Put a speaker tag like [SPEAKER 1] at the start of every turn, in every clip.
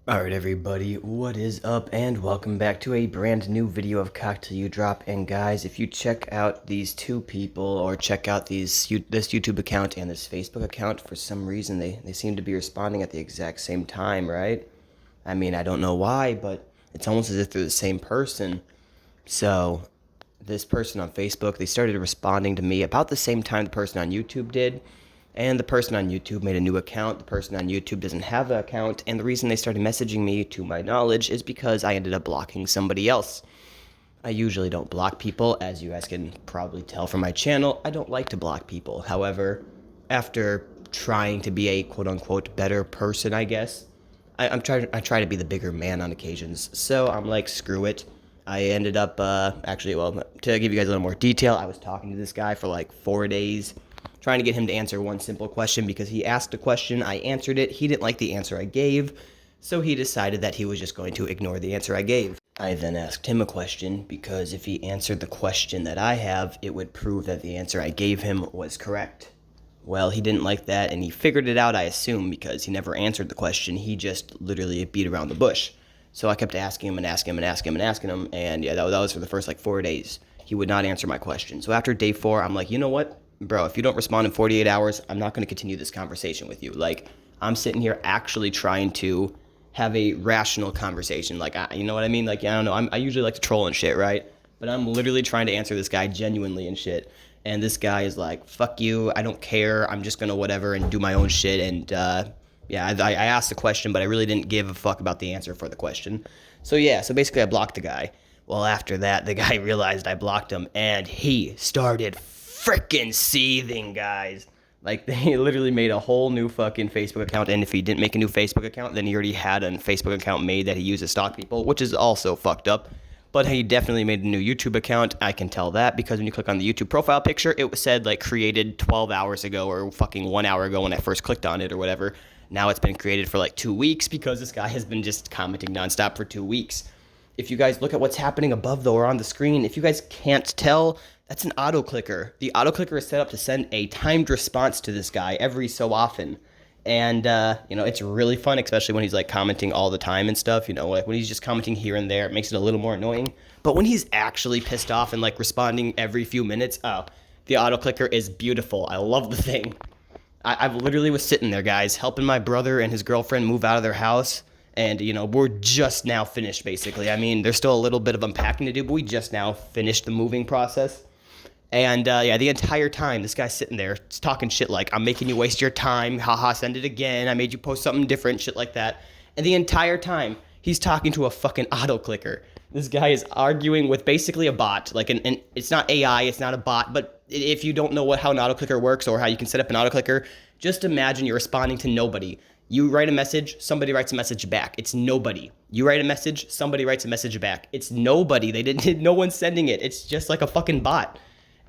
[SPEAKER 1] Alright everybody, what is up and welcome back to a brand new video of Cocktail You Drop. And guys, if you check out these two people or check out this YouTube account and this Facebook account, for some reason they seem to be responding at the exact same time, right? I mean, I don't know why, but it's almost as if they're the same person. So this person on Facebook, they started responding to me about the same time the person on YouTube did. And the person on YouTube made a new account. The person on YouTube doesn't have an account. And the reason they started messaging me, to my knowledge, is because I ended up blocking somebody else. I usually don't block people, as you guys can probably tell from my channel. I don't like to block people. However, after trying to be a quote-unquote better person, I guess, I try to be the bigger man on occasions. So I'm like, screw it. I ended up, to give you guys a little more detail, I was talking to this guy for like 4 days, trying to get him to answer one simple question because he asked a question, I answered it, he didn't like the answer I gave, so he decided that he was just going to ignore the answer I gave. I then asked him a question because if he answered the question that I have, it would prove that the answer I gave him was correct. Well, he didn't like that, and he figured it out, I assume, because he never answered the question. He just literally beat around the bush. So I kept asking him and asking him and asking him and asking him, and yeah, that was for the first like 4 days. He would not answer my question. So after day 4, I'm like, you know what? Bro, if you don't respond in 48 hours, I'm not going to continue this conversation with you. Like, I'm sitting here actually trying to have a rational conversation. Like, you know what I mean? Like, I don't know. I usually like to troll and shit, right? But I'm literally trying to answer this guy genuinely and shit. And this guy is like, fuck you. I don't care. I'm just going to whatever and do my own shit. And, yeah, I asked the question, but I really didn't give a fuck about the answer for the question. So, yeah, so basically I blocked the guy. Well, after that, the guy realized I blocked him, and he started freaking seething, guys. Like, they literally made a whole new fucking Facebook account, and if he didn't make a new Facebook account, then he already had a Facebook account made that he used to stalk people, which is also fucked up. But he definitely made a new YouTube account. I can tell that because when you click on the YouTube profile picture, it said, like, created 12 hours ago or fucking 1 hour ago when I first clicked on it or whatever. Now it's been created for, like, 2 weeks because this guy has been just commenting nonstop for 2 weeks. If you guys look at what's happening above, though, or on the screen, if you guys can't tell, that's an auto clicker. The auto clicker is set up to send a timed response to this guy every so often. And, you know, it's really fun, especially when he's, like, commenting all the time and stuff. You know, like, when he's just commenting here and there, it makes it a little more annoying. But when he's actually pissed off and, like, responding every few minutes, oh, the auto clicker is beautiful. I love the thing. I literally was sitting there, guys, helping my brother and his girlfriend move out of their house. And, you know, we're just now finished, basically. I mean, there's still a little bit of unpacking to do, but we just now finished the moving process. And, yeah, the entire time, this guy's sitting there talking shit like, I'm making you waste your time, haha, send it again, I made you post something different, shit like that. And the entire time, he's talking to a fucking auto-clicker. This guy is arguing with basically a bot. Like, and it's not AI, it's not a bot, but if you don't know how an auto-clicker works or how you can set up an auto-clicker, just imagine you're responding to nobody. You write a message, somebody writes a message back. It's nobody. You write a message, somebody writes a message back. It's nobody. No one's sending it. It's just like a fucking bot.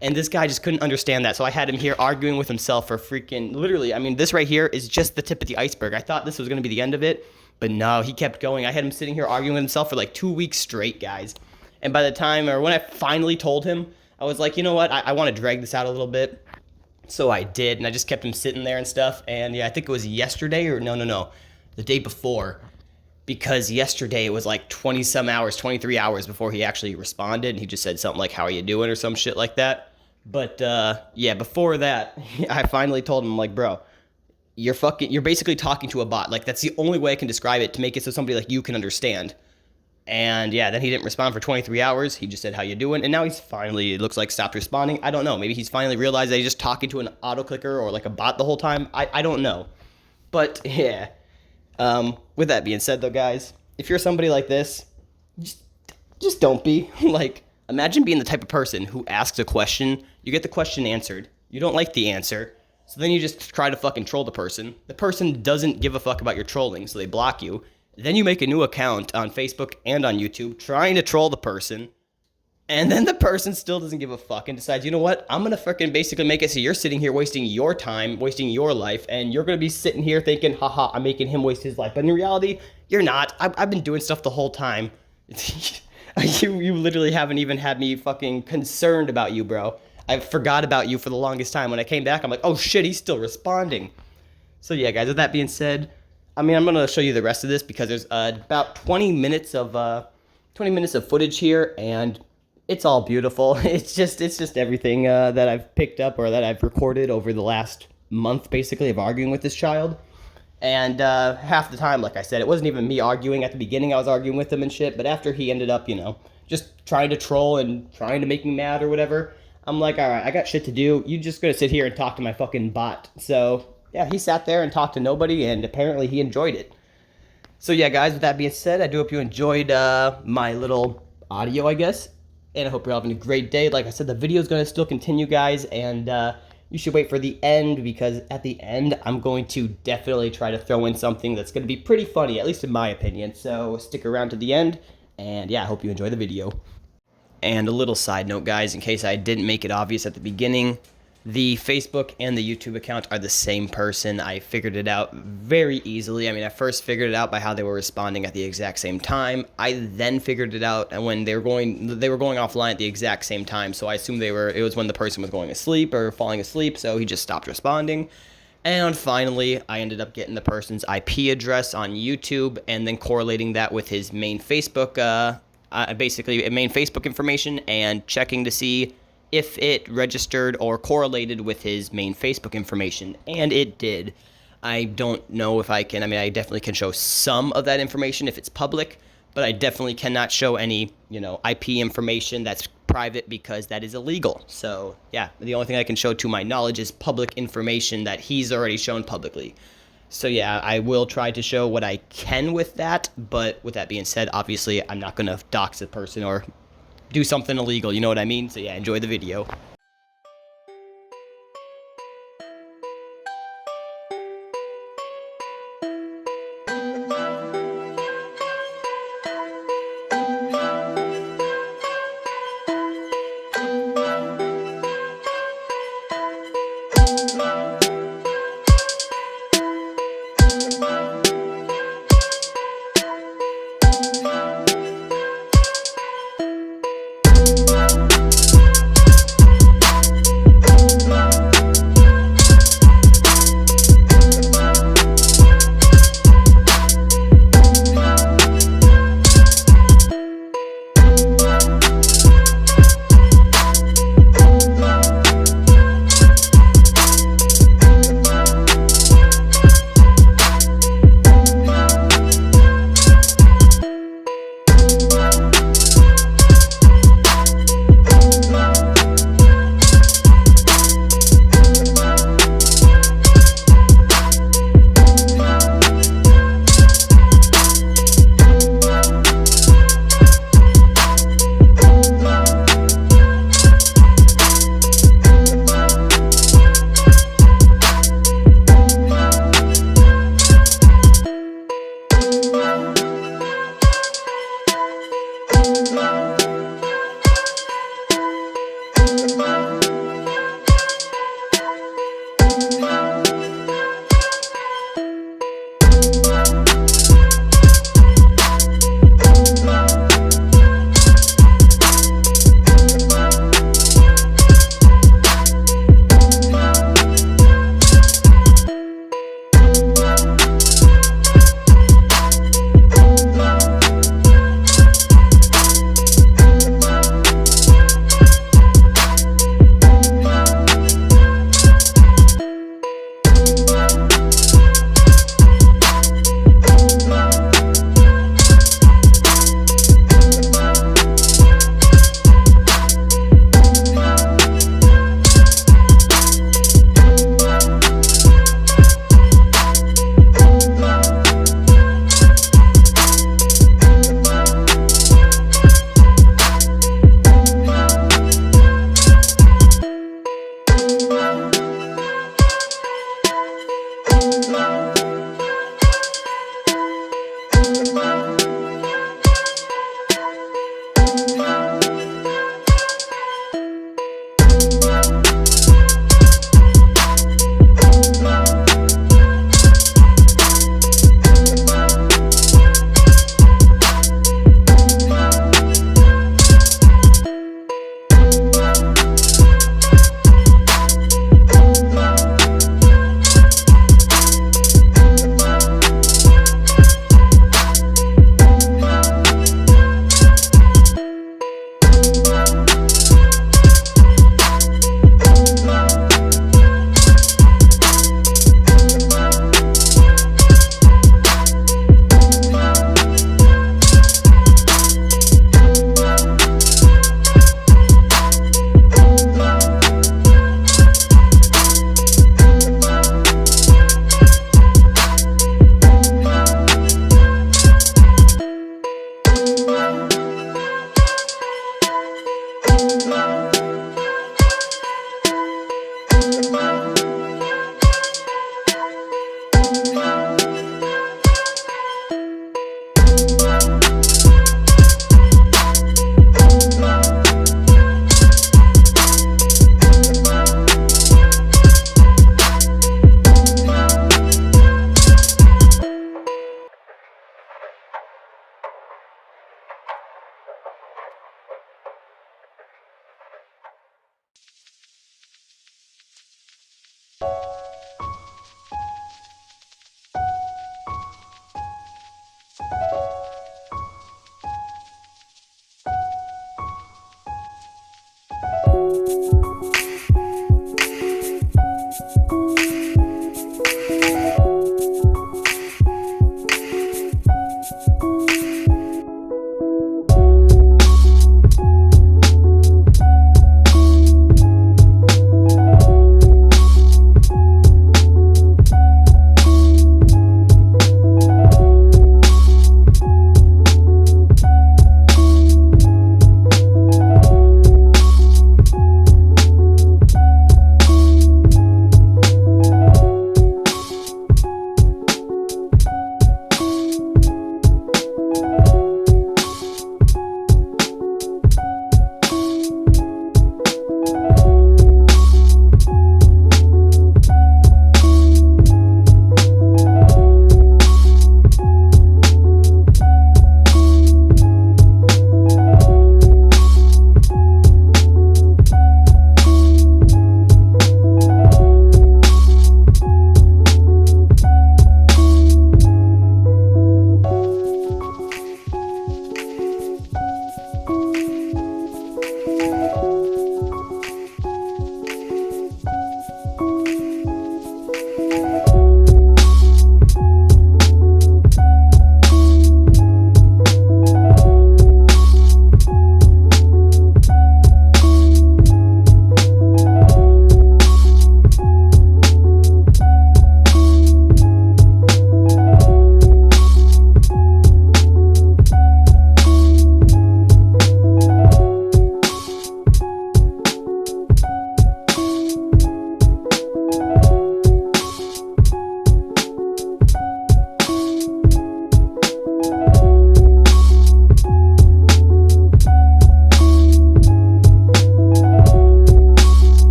[SPEAKER 1] And this guy just couldn't understand that. So I had him here arguing with himself for freaking, literally, I mean, this right here is just the tip of the iceberg. I thought this was going to be the end of it, but no, he kept going. I had him sitting here arguing with himself for like 2 weeks straight, guys. And by the time, or when I finally told him, I was like, you know what, I want to drag this out a little bit. So I did, and I just kept him sitting there and stuff. And yeah, I think it was yesterday, or no, the day before. Because yesterday it was like 20 some hours, 23 hours before he actually responded. And he just said something like, how are you doing, or some shit like that. But yeah, before that, I finally told him, like, bro, you're basically talking to a bot. Like, that's the only way I can describe it to make it so somebody like you can understand. And yeah, then he didn't respond for 23 hours. He just said, how you doing? And now he's finally, it looks like, stopped responding. I don't know. Maybe he's finally realized that he's just talking to an auto clicker or like a bot the whole time. I don't know. But yeah. With that being said, though, guys, if you're somebody like this, just don't be. Like, imagine being the type of person who asks a question, you get the question answered, you don't like the answer, so then you just try to fucking troll the person. The person doesn't give a fuck about your trolling, so they block you. Then you make a new account on Facebook and on YouTube trying to troll the person, and then the person still doesn't give a fuck and decides, you know what, I'm gonna freaking basically make it so you're sitting here wasting your time, wasting your life, and you're gonna be sitting here thinking, haha, I'm making him waste his life. But in reality, you're not. I've been doing stuff the whole time. You literally haven't even had me fucking concerned about you, bro. I forgot about you for the longest time. When I came back, I'm like, oh shit, he's still responding. So yeah, guys, with that being said, I mean, I'm gonna show you the rest of this because there's about 20 minutes of footage here, and it's all beautiful. It's just everything that I've picked up or that I've recorded over the last month, basically, of arguing with this child. And half the time, like I said, it wasn't even me arguing. At the beginning, I was arguing with him and shit, but after he ended up, you know, just trying to troll and trying to make me mad or whatever, I'm like, all right, I got shit to do. You just gonna sit here and talk to my fucking bot. So yeah, he sat there and talked to nobody, and apparently he enjoyed it. So yeah, guys, with that being said, I do hope you enjoyed my little audio, I guess. And I hope you're having a great day. Like I said, the video is going to still continue, guys. And you should wait for the end, because at the end, I'm going to definitely try to throw in something that's going to be pretty funny, at least in my opinion. So stick around to the end. And yeah, I hope you enjoy the video. And a little side note, guys, in case I didn't make it obvious at the beginning, the Facebook and the YouTube account are the same person. I figured it out very easily. I mean, I first figured it out by how they were responding at the exact same time. I then figured it out when they were going offline at the exact same time. So I assumed it was when the person was going asleep or falling asleep, so he just stopped responding. And finally, I ended up getting the person's IP address on YouTube and then correlating that with his main Facebook, basically main Facebook information, and checking to see if it registered or correlated with his main Facebook information, and it did. I don't know if I can, I mean, I definitely can show some of that information if it's public, but I definitely cannot show any, you know, IP information that's private, because that is illegal. So yeah, the only thing I can show to my knowledge is public information that he's already shown publicly. So yeah, I will try to show what I can with that, but with that being said, obviously I'm not going to dox a person or do something illegal, you know what I mean? So yeah, enjoy the video.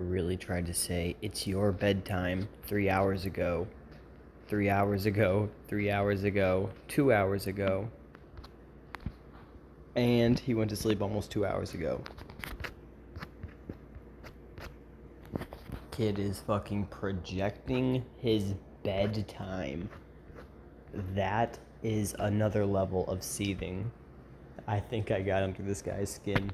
[SPEAKER 1] really tried to say, it's your bedtime 3 hours ago, 3 hours ago, 3 hours ago, 2 hours ago. And he went to sleep almost 2 hours ago. Kid is fucking projecting his bedtime. That is another level of seething. I think I got under this guy's skin.